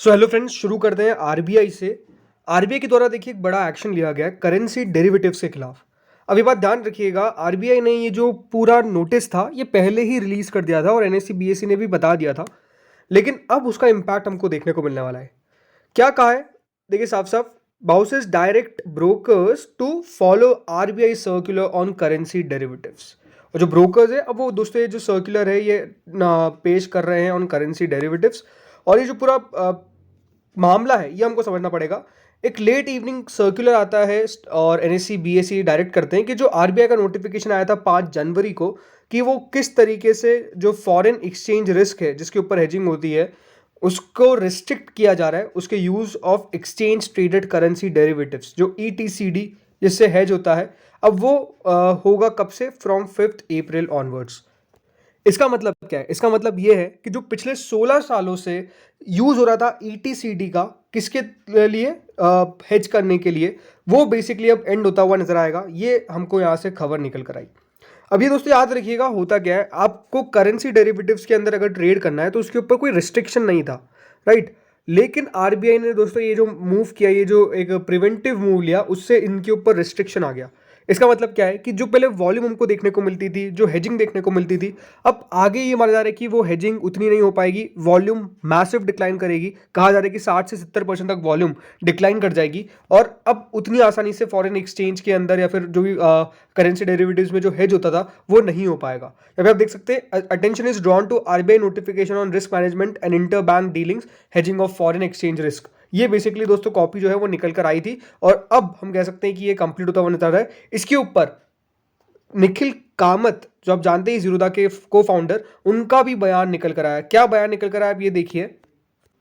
So hello friends, शुरू करते हैं आरबीआई से। आरबीआई के द्वारा देखिए एक बड़ा एक्शन लिया गया है करेंसी डेरिवेटिव्स के खिलाफ। अब ये बात ध्यान रखिएगा, आरबीआई ने ये जो पूरा नोटिस था ये पहले ही रिलीज कर दिया था और एनएससी बीएससी ने भी बता दिया था, लेकिन अब उसका इम्पैक्ट हमको देखने को मिलने वाला है। क्या कहा है? देखिए साफ साफ, bourses direct brokers to follow RBI circular on currency derivatives. और जो ब्रोकर्स है, अब वो दोस्तों ये जो सर्कुलर है ये पेश कर रहे हैं ऑन करेंसी डेरिवेटिव्स। और ये जो पूरा मामला है ये हमको समझना पड़ेगा। एक लेट इवनिंग सर्कुलर आता है और एनएससी बीएससी डायरेक्ट करते हैं कि जो आरबीआई का नोटिफिकेशन आया था 5 जनवरी को, कि वो किस तरीके से जो फॉरेन एक्सचेंज रिस्क है जिसके ऊपर हेजिंग होती है उसको रिस्ट्रिक्ट किया जा रहा है, उसके use of exchange traded currency derivatives जो ईटीसीडी जिससे हेज होता है। अब वो होगा कब से? From 5 April onwards. इसका मतलब क्या है? इसका मतलब ये है कि जो पिछले 16 सालों से यूज हो रहा था ईटीसीडी का, किसके लिए? हेज करने के लिए, वो बेसिकली अब एंड होता हुआ नजर आएगा। ये हमको यहाँ से खबर निकल कर आई। अब ये दोस्तों याद रखिएगा, होता क्या है, आपको करेंसी डेरिवेटिव्स के अंदर अगर ट्रेड करना है तो उसके ऊपर कोई रिस्ट्रिक्शन नहीं था, राइट। लेकिन आरबीआई ने दोस्तों ये जो मूव किया, ये जो एक प्रिवेंटिव मूव लिया, उससे इनके ऊपर रिस्ट्रिक्शन आ गया। इसका मतलब क्या है कि जो पहले वॉल्यूम हमको देखने को मिलती थी, जो हेजिंग देखने को मिलती थी, अब आगे ये माना जा रहा है कि वो हेजिंग उतनी नहीं हो पाएगी, वॉल्यूम मैसिव डिक्लाइन करेगी। कहा जा रहा है कि 60 से 70% तक वॉल्यूम डिक्लाइन कर जाएगी और अब उतनी आसानी से फॉरेन एक्सचेंज के अंदर या फिर जो भी करेंसी डेरिवेटिव्स में जो हेज होता था वो नहीं हो पाएगा। यहाँ पे आप देख सकते हैं, attention is drawn to RBI notification on risk management and inter bank dealings, hedging of foreign exchange risk. ये बेसिकली दोस्तों कॉपी जो है वो निकल कर आई थी और अब हम कह सकते हैं कि ये कंप्लीट होता हुआ नजर आ रहा है। इसके ऊपर निखिल कामत, जो आप जानते हैं जीरोधा के को फाउंडर, उनका भी बयान निकल कर आया। क्या बयान निकल कर आया आप ये देखिए।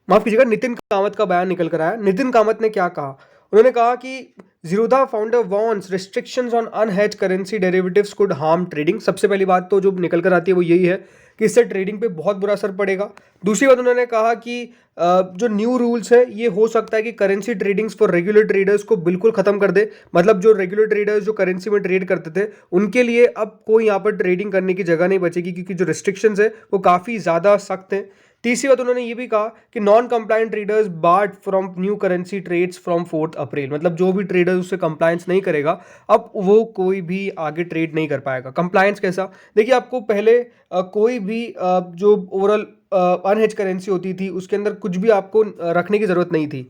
माफ कीजिएगा, नितिन कामत का बयान निकल कर आया। नितिन कामत ने क्या कहा? उन्होंने कहा कि Zerodha founder warns restrictions on unhedged currency derivatives could harm trading. सबसे पहली बात तो जो निकल कर आती है वो यही है कि इससे ट्रेडिंग पे बहुत बुरा असर पड़ेगा। दूसरी बात उन्होंने कहा कि जो न्यू रूल्स है ये हो सकता है कि currency tradings for regular traders को बिल्कुल खत्म कर दे। मतलब जो रेगुलर ट्रेडर्स जो करेंसी में ट्रेड करते थे उनके लिए अब कोई यहाँ पर ट्रेडिंग करने की जगह नहीं बचेगी, क्योंकि जो रिस्ट्रिक्शंस है वो काफ़ी ज़्यादा सख्त हैं। तीसरी बात उन्होंने ये भी कहा कि non compliant traders barred from new currency trades from 4 April. मतलब जो भी ट्रेडर उससे कंप्लायंस नहीं करेगा अब वो कोई भी आगे ट्रेड नहीं कर पाएगा। कंप्लायंस कैसा? देखिए, आपको पहले कोई भी जो ओवरऑल अनहेज करेंसी होती थी उसके अंदर कुछ भी आपको रखने की जरूरत नहीं थी,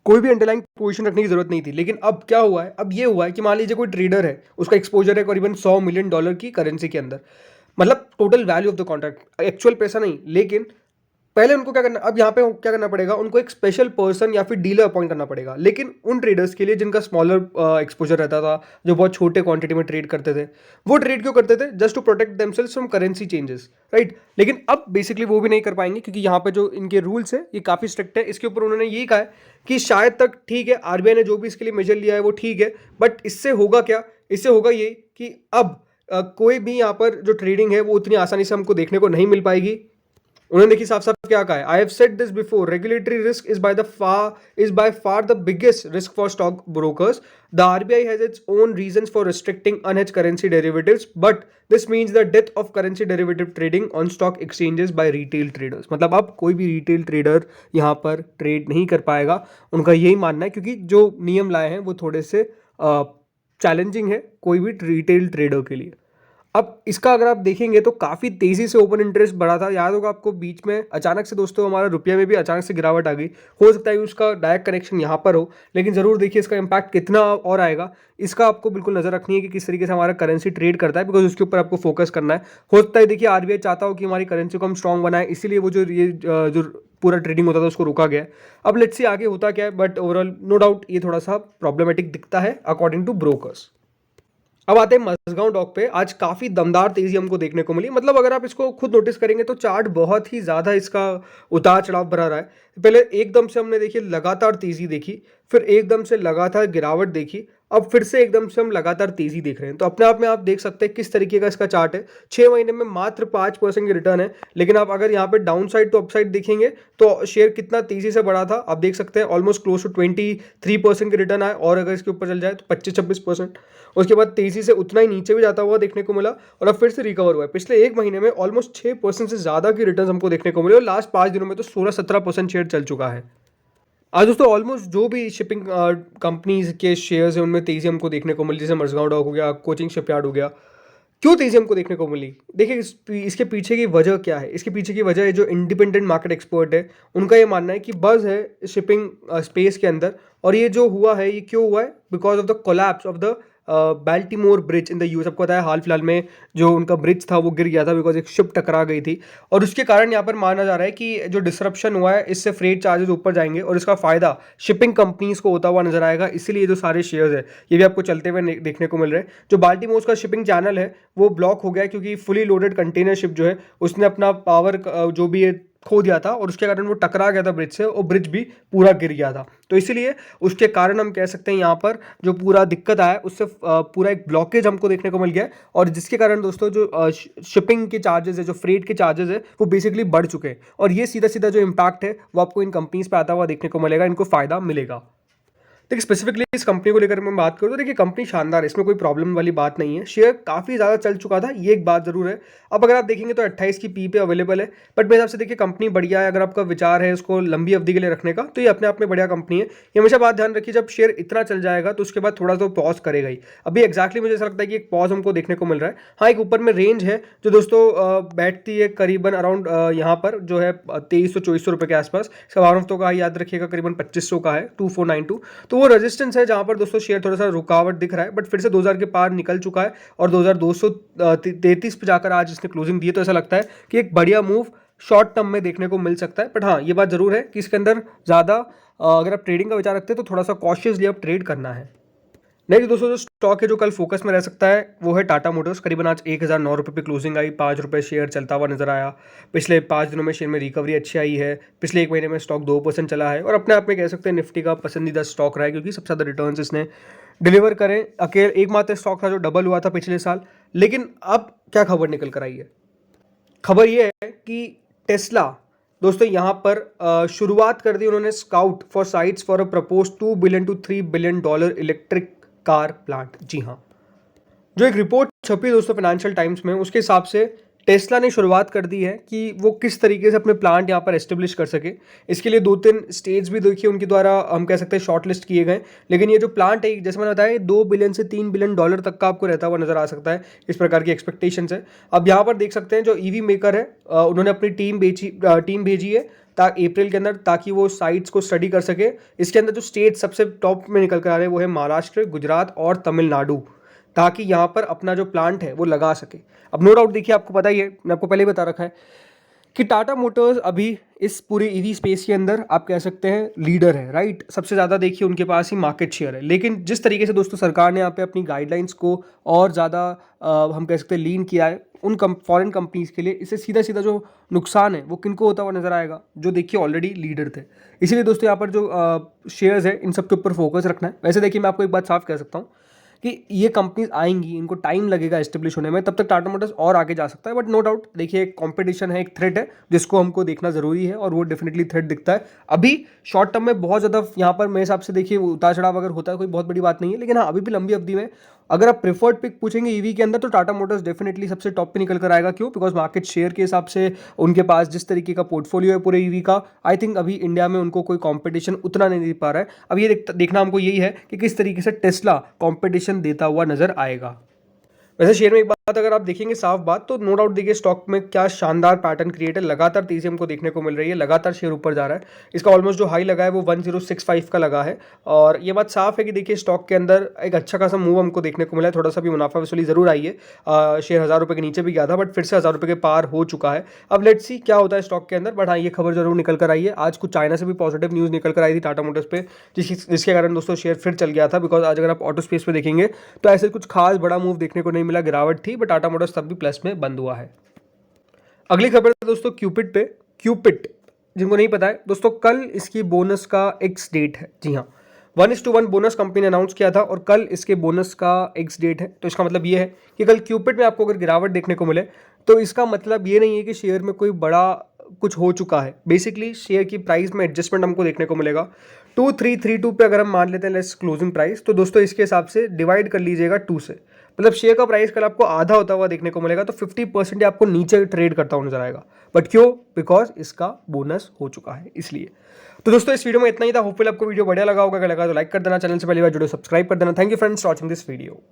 कोई भी अंडरलाइंग पोजीशन रखने की जरूरत नहीं थी। लेकिन अब क्या हुआ है? अब ये हुआ है कि मान लीजिए कोई ट्रेडर है, उसका एक्सपोजर है करीबन $100 मिलियन की करेंसी के अंदर, मतलब total value of the contract, actual पैसा नहीं। लेकिन पहले उनको क्या करना, अब यहाँ पे क्या करना पड़ेगा, उनको एक स्पेशल पर्सन या फिर डीलर अपॉइंट करना पड़ेगा। लेकिन उन ट्रेडर्स के लिए जिनका स्मॉलर एक्सपोजर रहता था, जो बहुत छोटे क्वांटिटी में ट्रेड करते थे, वो ट्रेड क्यों करते थे? Just to protect themselves from currency changes, right. लेकिन अब बेसिकली वो भी नहीं कर पाएंगे, क्योंकि यहाँ पे जो इनके रूल्स है ये काफ़ी स्ट्रिक्ट है। इसके ऊपर उन्होंने यही कहा है कि शायद तक ठीक है, आरबीआई ने जो भी इसके लिए मेजर लिया है वो ठीक है, बट इससे होगा क्या? इससे होगा ये कि अब कोई भी यहाँ पर जो ट्रेडिंग है वो उतनी आसानी से हमको देखने को नहीं मिल पाएगी। उन्होंने देखिए साफ साफ क्या कहा है, I have said this before, regulatory risk is by far the biggest risk for stock brokers. The RBI has its own reasons for restricting unhedged currency derivatives, but this means the death of currency derivative trading on stock exchanges by retail traders. मतलब अब कोई भी retail trader यहाँ पर trade नहीं कर पाएगा, उनका यही मानना है, क्योंकि जो नियम लाए हैं वो थोड़े से चैलेंजिंग है कोई भी रिटेल ट्रेडर के लिए। अब इसका अगर आप देखेंगे तो काफ़ी तेज़ी से ओपन इंटरेस्ट बढ़ा था। याद होगा आपको, बीच में अचानक से दोस्तों हमारा रुपये में भी अचानक से गिरावट आ गई। हो सकता है कि उसका डायरेक्ट कनेक्शन यहाँ पर हो, लेकिन ज़रूर देखिए इसका इम्पैक्ट कितना और आएगा, इसका आपको बिल्कुल नज़र रखनी है कि किस तरीके से हमारा करेंसी ट्रेड करता है, बिकॉज उसके ऊपर आपको फोकस करना है। हो सकता है देखिए आरबीआई चाहता हो कि हमारी करेंसी को हम स्ट्रॉन्ग बनाए, इसीलिए वो जो पूरा ट्रेडिंग होता था उसको रोका गया है। अब लेट्स सी आगे होता क्या है, बट ओवरऑल नो डाउट ये थोड़ा सा प्रॉब्लमेटिक दिखता है अकॉर्डिंग टू ब्रोकर्स। अब आते हैं मझगांव डॉक पे। आज काफी दमदार तेजी हमको देखने को मिली। मतलब अगर आप इसको खुद नोटिस करेंगे तो चार्ट बहुत ही ज्यादा इसका उतार चढ़ाव भरा रहा है। पहले एकदम से हमने देखिए लगातार तेजी देखी, फिर एकदम से लगातार गिरावट देखी, अब फिर से एकदम से हम लगातार तेजी देख रहे हैं। तो अपने आप में आप देख सकते हैं किस तरीके का इसका चार्ट है। 6 महीने में मात्र 5% की रिटर्न है, लेकिन आप अगर यहाँ पे डाउन साइड तो अपसाइड देखेंगे तो शेयर कितना तेजी से बढ़ा था आप देख सकते हैं। ऑलमोस्ट क्लोज टू 23% की रिटर्न आए, और अगर इसके ऊपर चल जाए तो 25-26%। उसके बाद तेजी से उतना ही नीचे भी जाता हुआ देखने को मिला और अब फिर से रिकवर हुआ है। पिछले एक महीने में ऑलमोस्ट 6% से ज्यादा की रिटर्न हमको देखने को मिले और लास्ट 5 दिनों में तो 16-17% शेयर चल चुका है। आज दोस्तों ऑलमोस्ट जो भी शिपिंग कंपनीज के शेयर्स हैं उनमें तेजी हमको देखने को मिली, जैसे मझगांव डॉक हो गया, कोचिंग शिपयार्ड हो गया। क्यों तेजी हमको देखने को मिली? देखिए इसके पीछे की वजह क्या है? इसके पीछे की वजह है जो इंडिपेंडेंट मार्केट एक्सपर्ट है उनका ये मानना है कि बज़ है शिपिंग स्पेस के अंदर। और ये जो हुआ है ये क्यों हुआ है? Because of the collapse of the Baltimore bridge in the US. आपको पता है हाल फिलहाल में जो उनका ब्रिज था वो गिर गया था बिकॉज एक शिप टकरा गई थी। और उसके कारण यहाँ पर माना जा रहा है कि जो डिसरप्शन हुआ है इससे फ्रेट चार्जेस ऊपर जाएंगे और इसका फायदा शिपिंग कंपनीज को होता हुआ नजर आएगा। इसीलिए जो सारे शेयर्स है ये भी आपको चलते हुए देखने को मिल रहे हैं। जो बाल्टीमोर का शिपिंग चैनल है वो ब्लॉक हो गया है क्योंकि फुली लोडेड कंटेनर शिप जो है उसने अपना पावर जो भी है खो दिया था और उसके कारण वो टकरा गया था ब्रिज से और ब्रिज भी पूरा गिर गया था। तो इसीलिए उसके कारण हम कह सकते हैं यहाँ पर जो पूरा दिक्कत आया उससे पूरा एक ब्लॉकेज हमको देखने को मिल गया है। और जिसके कारण दोस्तों जो शिपिंग के चार्जेस है, जो फ्रेट के चार्जेस है वो बेसिकली बढ़ चुके हैं। और ये सीधा सीधा जो इम्पैक्ट है वो आपको इन कंपनीज पे आता हुआ देखने को मिलेगा, इनको फायदा मिलेगा। देखिए स्पेसिफिकली इस कंपनी को लेकर मैं बात करूँ तो देखिए कंपनी शानदार है, इसमें कोई प्रॉब्लम वाली बात नहीं है। शेयर काफ़ी ज़्यादा चल चुका था, ये एक बात ज़रूर है। अब अगर आप देखेंगे तो 28 की पी पे अवेलेबल है, बट मेरे हिसाब से देखिए कंपनी बढ़िया है। अगर आपका विचार है इसको लंबी अवधि के लिए रखने का तो ये अपने आप में बढ़िया कंपनी है। ये हमेशा बात ध्यान रखिए, जब शेयर इतना चल जाएगा तो उसके बाद थोड़ा सा पॉज करेगा ही। अभी एक्जैक्टली मुझे ऐसा लगता है कि एक पॉज हमको देखने को मिल रहा है। हाँ, एक ऊपर में रेंज है जो दोस्तों बैठती है करीबन अराउंड यहाँ पर जो है 2300-2400 रुपये के आसपास। इसका वन ऑफ तो का याद रखिएगा करीबन 2500 का है, 2492। तो वो रेजिस्टेंस है जहाँ पर दोस्तों शेयर थोड़ा सा रुकावट दिख रहा है, बट फिर से 2000 के पार निकल चुका है और 2233 पे जाकर आज इसने क्लोजिंग दी है। तो ऐसा लगता है कि एक बढ़िया मूव शॉर्ट टर्म में देखने को मिल सकता है। बट हाँ, ये बात जरूर है कि इसके अंदर ज़्यादा अगर आप ट्रेडिंग का विचार रखते हैं तो थोड़ा सा कॉशियसली आप ट्रेड करना है। नेक्स्ट दोस्तों जो स्टॉक है जो कल फोकस में रह सकता है वो है टाटा मोटर्स। करीबन आज 1009 रुपये पे क्लोजिंग आई, 5 रुपये शेयर चलता हुआ नजर आया। पिछले 5 दिनों में शेयर में रिकवरी अच्छी आई है। पिछले 1 महीने में स्टॉक 2% चला है और अपने आप में कह सकते हैं निफ्टी का पसंदीदा स्टॉक रहा है क्योंकि सबसे ज़्यादा रिटर्न्स इसने डिलीवर करें। अकेले एकमात्र स्टॉक था जो डबल हुआ था पिछले साल। लेकिन अब क्या खबर निकल कर आई है? खबर ये है कि टेस्ला दोस्तों यहाँ पर शुरुआत कर दी उन्होंने scout for sites for a propose $2 billion to $3 billion electric car plant. जी हाँ, जो एक रिपोर्ट छपी दोस्तों फाइनेंशियल टाइम्स में उसके हिसाब से टेस्ला ने शुरुआत कर दी है कि वो किस तरीके से अपने प्लांट यहाँ पर एस्टेब्लिश कर सके। इसके लिए 2-3 स्टेज भी देखिए उनके द्वारा हम कह सकते हैं शॉर्ट लिस्ट किए गए। लेकिन ये जो प्लांट है जैसे मैंने बताया $2 बिलियन से $3 बिलियन तक का आपको रहता हुआ नजर आ सकता है, इस प्रकार की एक्सपेक्टेशन है। अब यहाँ पर देख सकते हैं जो ईवी मेकर है उन्होंने अपनी टीम भेजी है अप्रैल के अंदर ताकि वो साइट्स को स्टडी कर सके। इसके अंदर जो स्टेट सबसे टॉप में निकल कर आ रहे हैं वो है महाराष्ट्र, गुजरात और तमिलनाडु, ताकि यहाँ पर अपना जो प्लांट है वो लगा सके। अब नो डाउट देखिए आपको पता ही है, मैंने आपको पहले बता रखा है कि टाटा मोटर्स अभी इस पूरे ईवी स्पेस के अंदर आप कह सकते हैं लीडर है, राइट। सबसे ज़्यादा देखिए उनके पास ही मार्केट शेयर है। लेकिन जिस तरीके से दोस्तों सरकार ने यहाँ पे अपनी गाइडलाइंस को और ज़्यादा हम कह सकते हैं लीन किया है उन फॉरेन कंपनीज के लिए, इससे सीधा सीधा जो नुकसान है वो किनको होता हुआ नजर आएगा, जो देखिए ऑलरेडी लीडर थे। इसीलिए दोस्तों यहाँ पर जो शेयर्स है इन सब के ऊपर फोकस रखना है। वैसे देखिए मैं आपको एक बात साफ कह सकता हूँ कि ये कंपनीज आएंगी, इनको टाइम लगेगा एस्टेब्लिश होने में, तब तक टाटा मोटर्स और आगे जा सकता है। बट नो डाउट देखिए एक कंपटीशन है, एक थ्रेट है जिसको हमको देखना जरूरी है और वो डेफिनेटली थ्रेट दिखता है। अभी शॉर्ट टर्म में बहुत ज़्यादा यहाँ पर मेरे हिसाब से देखिए उतार चढ़ाव अगर होता है कोई बहुत बड़ी बात नहीं है। लेकिन हाँ, अभी भी लंबी अवधि में अगर आप प्रेफर्ड पिक पूछेंगे ईवी के अंदर तो टाटा मोटर्स डेफिनेटली सबसे टॉप पे निकल कर आएगा। क्यों? बिकॉज मार्केट शेयर के हिसाब से उनके पास जिस तरीके का पोर्टफोलियो है पूरे ईवी का, आई थिंक अभी इंडिया में उनको कोई कंपटीशन उतना नहीं दे पा रहा है। अब ये देखना हमको यही है कि किस तरीके से टेस्ला कंपटीशन देता हुआ नजर आएगा। वैसे शेयर में एक बात अगर आप देखेंगे साफ बात तो नो डाउट देखिए स्टॉक में क्या शानदार पैटर्न क्रिएट है, लगातार तेजी हमको देखने को मिल रही है, लगातार शेयर ऊपर जा रहा है। इसका ऑलमोस्ट जो हाई लगा है वो 1065 का लगा है और ये बात साफ है कि देखिए स्टॉक के अंदर एक अच्छा खासा मूव हमको देखने को मिला है। थोड़ा सा भी मुनाफा वसूली जरूर आई है, शेयर 1000 रुपये के नीचे भी गया था बट फिर से 1000 रुपये के पार हो चुका है। अब लेट्स सी क्या होता है स्टॉक के अंदर। बट हाँ, ये खबर जरूर निकल कर आई है। आज कुछ चाइना से भी पॉजिटिव न्यूज़ निकल कर आई थी टाटा मोटर्स पे, जिसके कारण दोस्तों शेयर फिर चल गया था। बिकॉज आज अगर आप ऑटो स्पेस पे देखेंगे तो ऐसे कुछ खास बड़ा मूव देखने को नहीं मिला, गिरावट थी, बट टाटा मोटर्स तब भी प्लस में बंद हुआ है। अगली खबर है दोस्तों क्यूपिट पे। क्यूपिट जिनको नहीं पता है दोस्तों, कल इसकी बोनस का एक्स डेट है। जी हाँ, 1:1 बोनस कंपनी ने अनाउंस किया था और कल इसके बोनस का एक्स डेट है। तो इसका मतलब ये है कि कल क्यूपिट में आपको अगर गिरावट देखने को मिले तो इसका मतलब ये नहीं है कि शेयर में कोई बड़ा कुछ हो चुका है। बेसिकली शेयर की प्राइस में एडजस्टमेंट हमको देखने को मिलेगा। 2332 पे अगर हम मान लेते हैं लेट्स क्लोजिंग प्राइस, तो दोस्तों इसके हिसाब से डिवाइड कर लीजिएगा 2 से। मतलब शेयर का प्राइस कल आपको आधा होता हुआ देखने को मिलेगा, तो 50% आपको नीचे ट्रेड करता हुआ नजर आएगा। बट क्यों? बिकॉज इसका बोनस हो चुका है, इसलिए। तो दोस्तों इस वीडियो में इतना ही था। होपफुल आपको वीडियो बढ़िया लगा होगा। अगर लगा तो लाइक कर देना, चैनल से पहली बार जुड़े सब्सक्राइब कर देना। Thank you friends for watching this video.